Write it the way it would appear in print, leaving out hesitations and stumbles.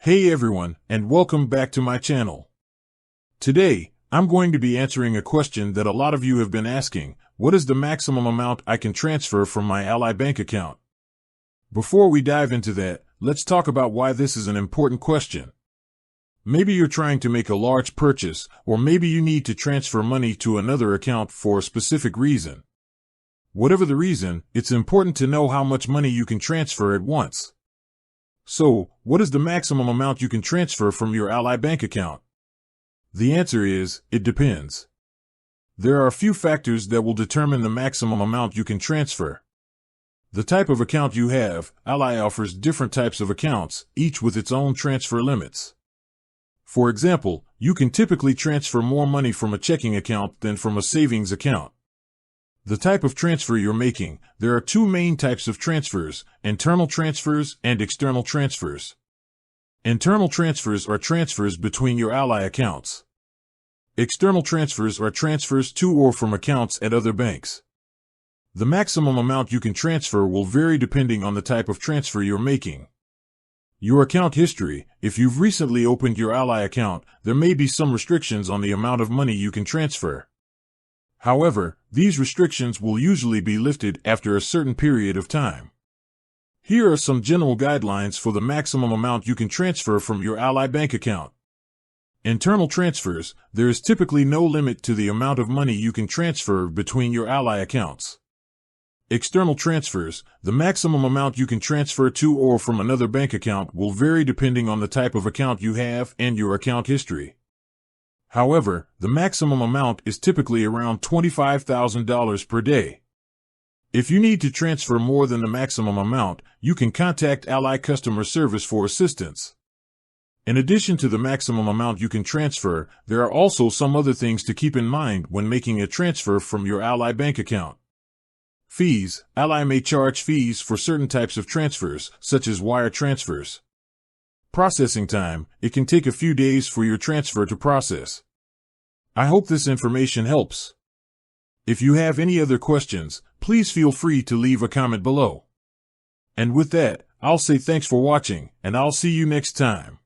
Hey everyone, and welcome back to my channel. Today, I'm going to be answering a question that a lot of you have been asking. What is the maximum amount I can transfer from my Ally bank account? Before we dive into that, let's talk about why this is an important question. Maybe you're trying to make a large purchase, or maybe you need to transfer money to another account for a specific reason. Whatever the reason, it's important to know how much money you can transfer at once. So, what is the maximum amount you can transfer from your Ally bank account? The answer is, it depends. There are a few factors that will determine the maximum amount you can transfer. The type of account you have. Ally offers different types of accounts, each with its own transfer limits. For example, you can typically transfer more money from a checking account than from a savings account. The type of transfer you're making. There are two main types of transfers: internal transfers and external transfers. Internal transfers are transfers between your Ally accounts. External transfers are transfers to or from accounts at other banks. The maximum amount you can transfer will vary depending on the type of transfer you're making. Your account history. If you've recently opened your Ally account, there may be some restrictions on the amount of money you can transfer. However, these restrictions will usually be lifted after a certain period of time. Here are some general guidelines for the maximum amount you can transfer from your Ally bank account. Internal transfers. There is typically no limit to the amount of money you can transfer between your Ally accounts. External transfers. The maximum amount you can transfer to or from another bank account will vary depending on the type of account you have and your account history. However, the maximum amount is typically around $25,000 per day. If you need to transfer more than the maximum amount, you can contact Ally customer service for assistance. In addition to the maximum amount you can transfer, there are also some other things to keep in mind when making a transfer from your Ally bank account. Fees. Ally may charge fees for certain types of transfers, such as wire transfers. Processing time. It can take a few days for your transfer to process. I hope this information helps. If you have any other questions, please feel free to leave a comment below. And with that, I'll say thanks for watching, and I'll see you next time.